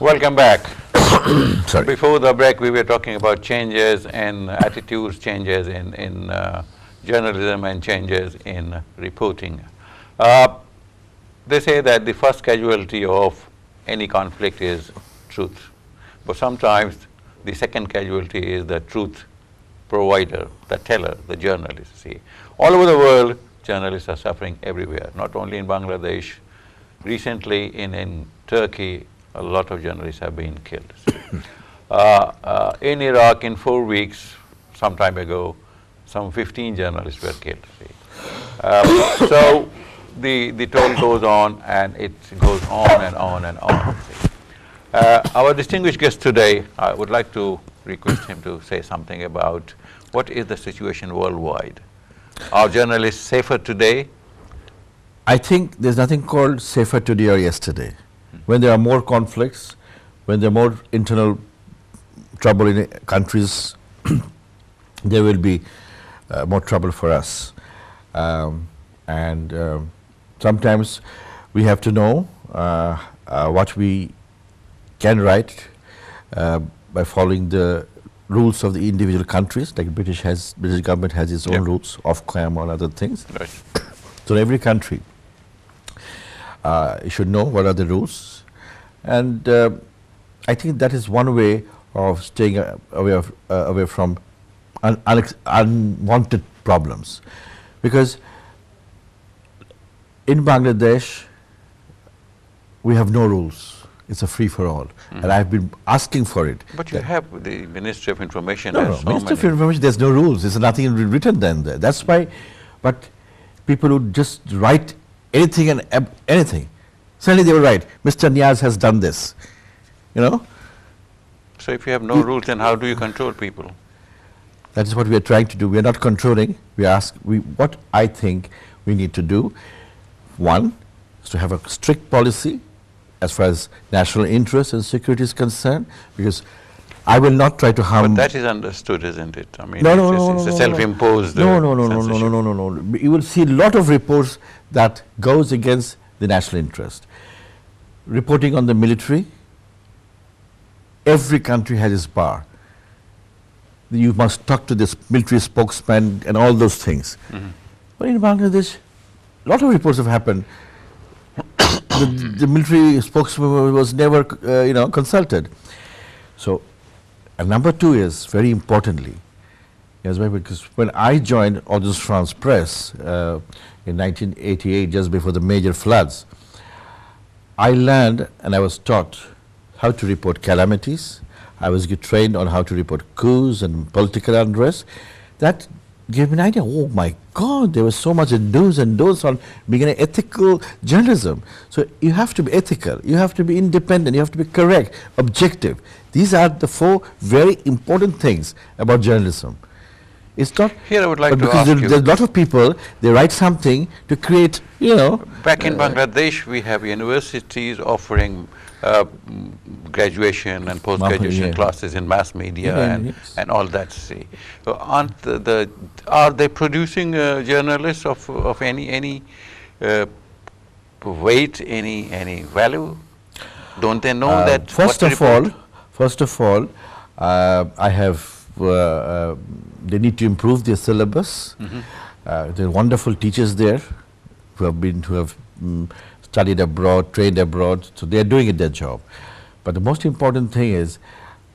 Welcome back. Sorry. Before the break, we were talking about changes in attitudes, changes in journalism, and changes in reporting. They say that the first casualty of any conflict is truth, but sometimes the second casualty is the truth provider, the teller, the journalist. See, all over the world, journalists are suffering everywhere, not only in Bangladesh. Recently, in Turkey, a lot of journalists have been killed. In Iraq, in 4 weeks, some time ago, some 15 journalists were killed. So the toll goes on, and it goes on and on and on. Our distinguished guest today, I would like to request him to say something about what is the situation worldwide. Are journalists safer today? I think there's nothing called safer today or yesterday. When there are more conflicts, when there are more internal trouble in countries, there will be more trouble for us. Sometimes we have to know what we can write by following the rules of the individual countries. Like British government has its own rules, Ofcom or other things. Right. So every country should know what are the rules, and I think that is one way of staying away from unwanted problems, because in Bangladesh we have no rules. It's a free-for-all, and I've been asking for it. But you have the Ministry of Information. No, Ministry of Information, there's no rules. There's nothing written then there. That's why, but people would just write anything and anything. Suddenly they will write, Mr. Neaz has done this, you know? So if you have no rules, then how do you control people? That is what we are trying to do. We are not controlling. What I think we need to do, one, is to have a strict policy as far as national interest and security is concerned, because I will not try to harm. But that is understood, isn't it? I mean, it's a self-imposed No. You will see a lot of reports that goes against the national interest. Reporting on the military, every country has its bar. You must talk to this military spokesman and all those things. But in Bangladesh, a lot of reports have happened. The military spokesman was never, consulted. So, and number two is, very importantly, because when I joined Agence France Presse in 1988, just before the major floods, I learned and I was taught how to report calamities. I was trained on how to report coups and political unrest. That gave me an idea. Oh my God, there was so much do's and don'ts on being an ethical journalism. So you have to be ethical, you have to be independent, you have to be correct, objective. These are the 4 very important things about journalism. It's not here. I would like to because ask you. There's a lot of people, they write something to create, Back in Bangladesh, we have universities offering graduation and post-graduation classes in mass media and all that. See, so are they producing journalists of any weight, any value? Don't they know that? First of all, I have. They need to improve their syllabus. There are wonderful teachers there who have studied abroad, trained abroad, so they are doing their job. But the most important thing is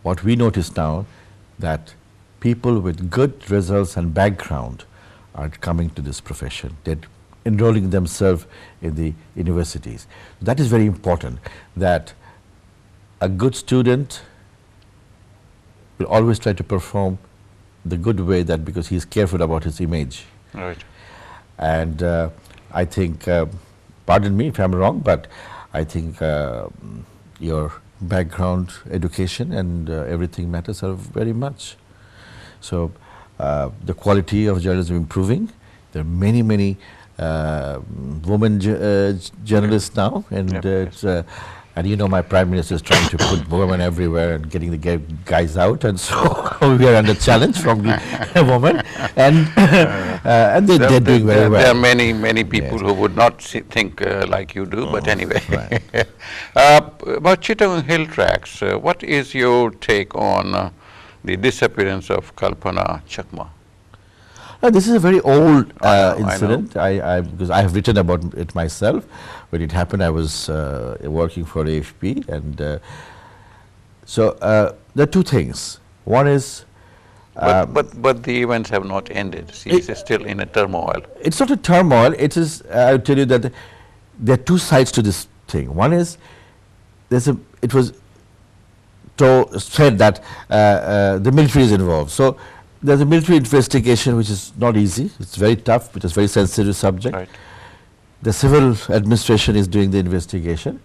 what we notice now, that people with good results and background are coming to this profession. They're enrolling themselves in the universities. That is very important, that a good student will always try to perform the good way, that because he is careful about his image. Right. And I think, pardon me if I'm wrong, but I think your background, education and everything matters very much. So the quality of journalism improving. There are many women journalists now, and And you know, my Prime Minister is trying to put women everywhere and getting the guys out, and so we are under challenge from the women, and they're doing very well. There are many people Yes. who would not think like you do, but anyway. Right. About Chittagong Hill Tracks, what is your take on the disappearance of Kalpana Chakma? This is a very old I know. incident. Because I have written about it myself. When it happened, I was working for AFP, and so there are two things. One is, But the events have not ended. She is still in a turmoil. it's not a turmoil. It is. I'll tell you that there are two sides to this thing. One is it was said that the military is involved. So there's a military investigation, which is not easy. It's very tough. It's a very sensitive subject. Right. The civil administration is doing the investigation.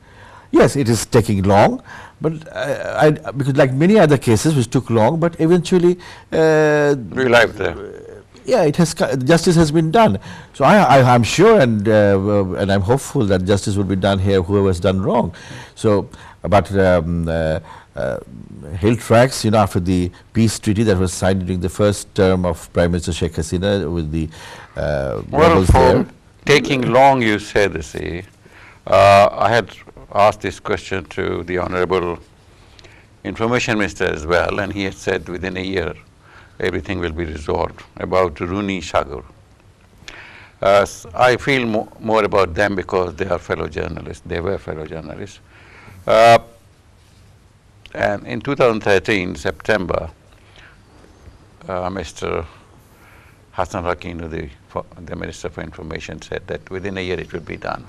Yes, it is taking long, but because like many other cases which took long, but eventually, We live there. yeah, justice has been done. So I'm sure and I'm hopeful that justice will be done here, whoever has done wrong. So, but Hill Tracks, you know, after the peace treaty that was signed during the first term of Prime Minister Sheikh Hasina with the Well, rebels for there. taking long, you said, see, I had asked this question to the Honorable Information Minister as well, and he had said within a year everything will be resolved. About Rooney Sagar. I feel more about them because they are fellow journalists. They were fellow journalists. And in 2013, September, Mr. Hassan Rakinu, the Minister for Information, said that within a year it will be done.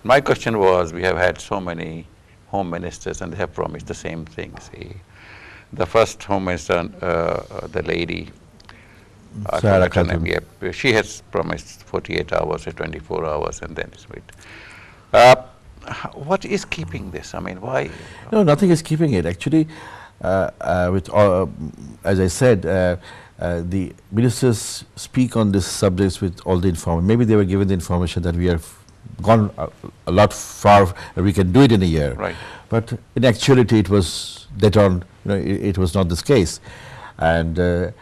My question was, we have had so many home ministers and they have promised the same thing. See, the first home minister, the lady, I Sarah forgot her name, Khatun. yep, she has promised 48 hours or 24 hours and then it's wait. What is keeping this? I mean, why? No, nothing is keeping it. Actually, as I said, the ministers speak on these subjects with all the information. Maybe they were given the information that we have gone a lot far, we can do it in a year. Right. But in actuality, it was that on. It was not this case, and it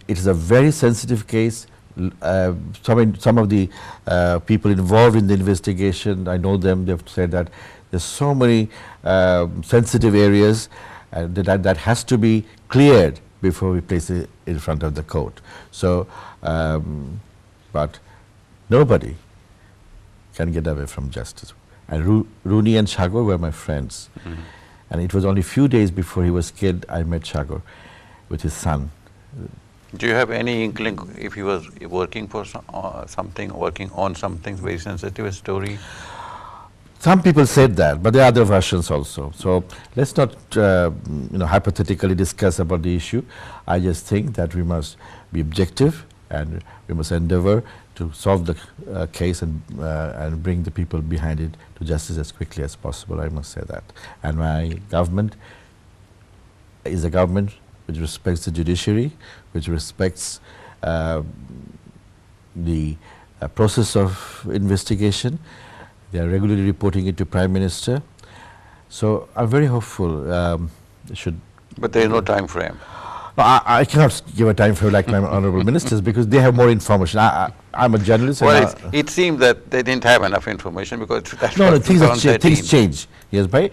is a very sensitive case. Some of the people involved in the investigation, I know them, they've said that there's so many sensitive areas that has to be cleared before we place it in front of the court. So, but nobody can get away from justice. And Rooney and Sagar were my friends. Mm-hmm. And it was only few days before he was killed, I met Sagar with his son. Do you have any inkling if he was working for something, working on something very sensitive, a story? Some people said that, but there are other versions also. So let's not, hypothetically discuss about the issue. I just think that we must be objective and we must endeavor to solve the case and bring the people behind it to justice as quickly as possible. I must say that. And my government is a government which respects the judiciary, which respects the process of investigation. They are regularly reporting it to Prime Minister. So I'm very hopeful. But there is no time frame. No, I cannot give a time frame like my honourable ministers because they have more information. I'm a journalist. Well, it seems that they didn't have enough information because that no, was things change. Yes, bhai.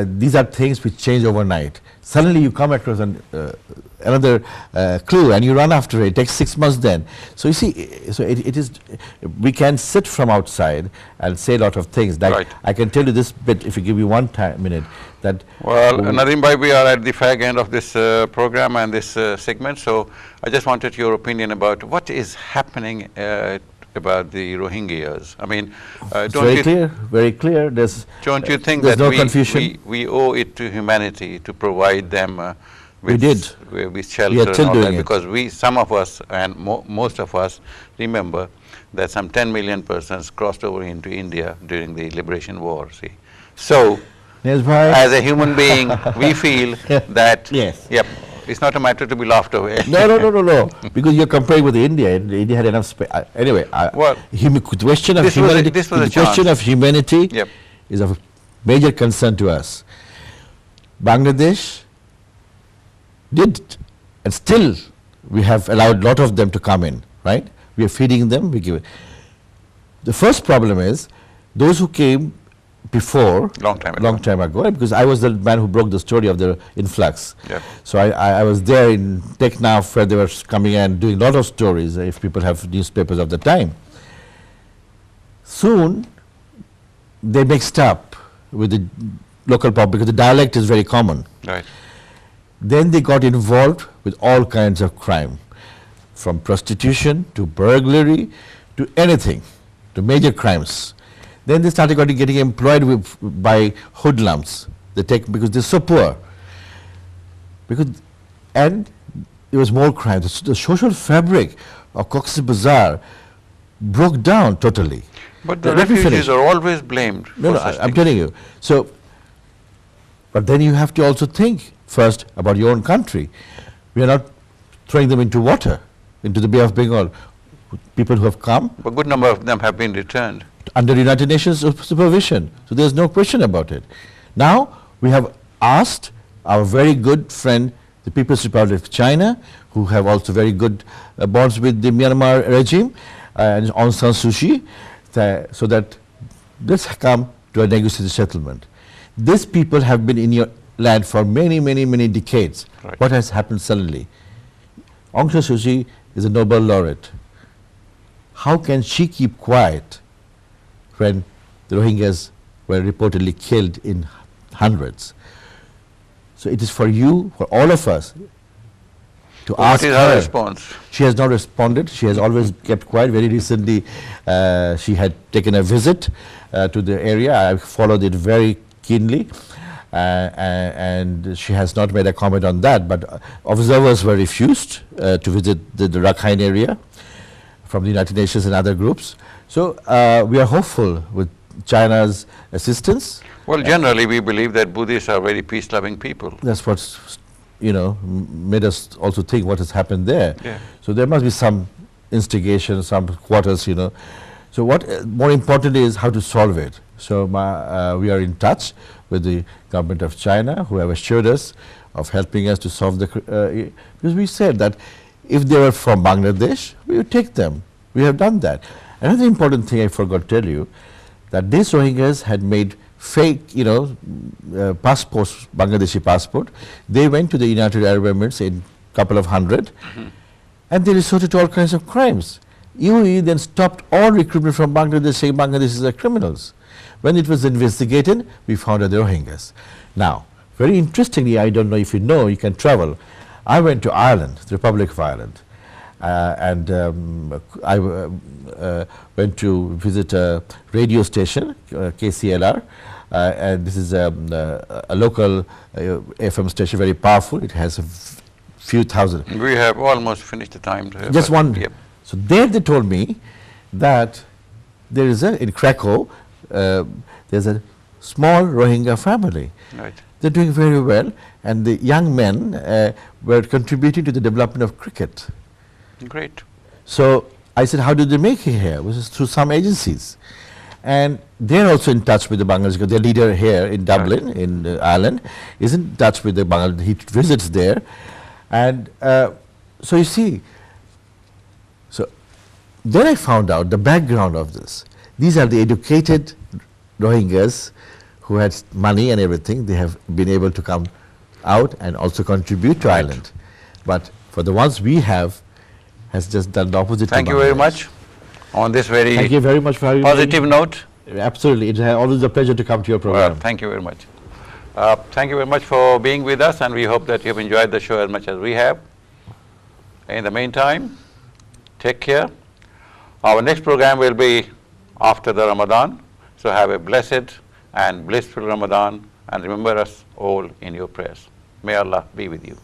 These are things which change overnight. Suddenly you come across another clue and you run after it. It takes 6 months then. So you see, so it is. We can sit from outside and say a lot of things. Like Right. I can tell you this bit if you give me 1 minute. That Well, Nadeem bhai, we are at the fag end of this program and this segment, so I just wanted your opinion about what is happening about the Rohingyas. I mean, it's very clear, very clear. Don't you think there's that no confusion? we owe it to humanity to provide them We did. with shelter We are still and all that? doing it. Because some of us and most of us remember that some 10 million persons crossed over into India during the liberation war, see. So, Neaz bhai, as a human being, we feel that, Yes. yep, it's not a matter to be laughed away. No. Because you're comparing with India. India had enough space. Anyway, Well, question of this was a- humanity. this was a The question chance. of humanity Yep. is of major concern to us. Bangladesh did, and still we have allowed a lot of them to come in, right? We are feeding them, we give it. The first problem is those who came before, Long time ago, because I was the man who broke the story of the influx. Yep. So I was there in Teknaf where they were coming and doing a lot of stories, if people have newspapers of the time. Soon, they mixed up with the local public because the dialect is very common. Right. Then they got involved with all kinds of crime, from prostitution to burglary to anything, to major crimes. Then they started getting employed by hoodlums. They take because they're so poor. And there was more crime. The social fabric of Cox's Bazar broke down totally. But the refugees are always blamed. No, I'm telling you. So, but then you have to also think first about your own country. We are not throwing them into water, into the Bay of Bengal. People who have come. A good number of them have been returned. Under United Nations supervision. So there's no question about it. Now we have asked our very good friend, the People's Republic of China, who have also very good bonds with the Myanmar regime, and Aung San Suu Kyi, so that let's come to a negotiated settlement. These people have been in your land for many, many, many decades. Right. What has happened suddenly? Aung San Suu Kyi is a Nobel laureate. How can she keep quiet when the Rohingyas were reportedly killed in hundreds? So it is for you, for all of us, to ask her. What is her response? She has not responded. She has always kept quiet. Very recently, she had taken a visit to the area. I followed it very keenly, and she has not made a comment on that. But observers were refused to visit the Rakhine area from the United Nations and other groups. So we are hopeful with China's assistance. Well, generally we believe that Buddhists are very peace-loving people. That's what's, made us also think what has happened there. Yeah. So there must be some instigation, some quarters, So what more important is how to solve it. So we are in touch with the government of China, who have assured us of helping us to solve the, because we said that if they were from Bangladesh, we would take them. We have done that. Another important thing I forgot to tell you, that these Rohingyas had made fake, passports, Bangladeshi passport. They went to the United Arab Emirates in couple of hundred, and they resorted to all kinds of crimes. UAE then stopped all recruitment from Bangladesh, saying Bangladeshis are criminals. When it was investigated, we found out the Rohingyas. Now, very interestingly, I don't know if you know, you can travel. I went to Ireland, the Republic of Ireland, and I went to visit a radio station, KCLR, and this is a local FM station, very powerful. It has a few thousand. We have almost finished the time. Just one. Yep. So there they told me that there is in Krakow, there's a small Rohingya family. Right. They're doing very well, and the young men were contributing to the development of cricket. Great. So I said, how did they make it here? It was through some agencies. And they're also in touch with the Bangladesh, because their leader here in Dublin, right, in Ireland, is in touch with the Bangladesh. He visits there. And so you see, so then I found out the background of this. These are the educated Rohingyas who had money and everything. They have been able to come out and also contribute to Ireland. But for the ones we have, has just done the opposite. Thank you very much. On this very thank you very much for having positive note. Absolutely. It's always a pleasure to come to your program. Well, thank you very much. Thank you very much for being with us, and we hope that you have enjoyed the show as much as we have. In the meantime, take care. Our next program will be after the Ramadan, so have a blessed and blissful Ramadan, and remember us all in your prayers. May Allah be with you.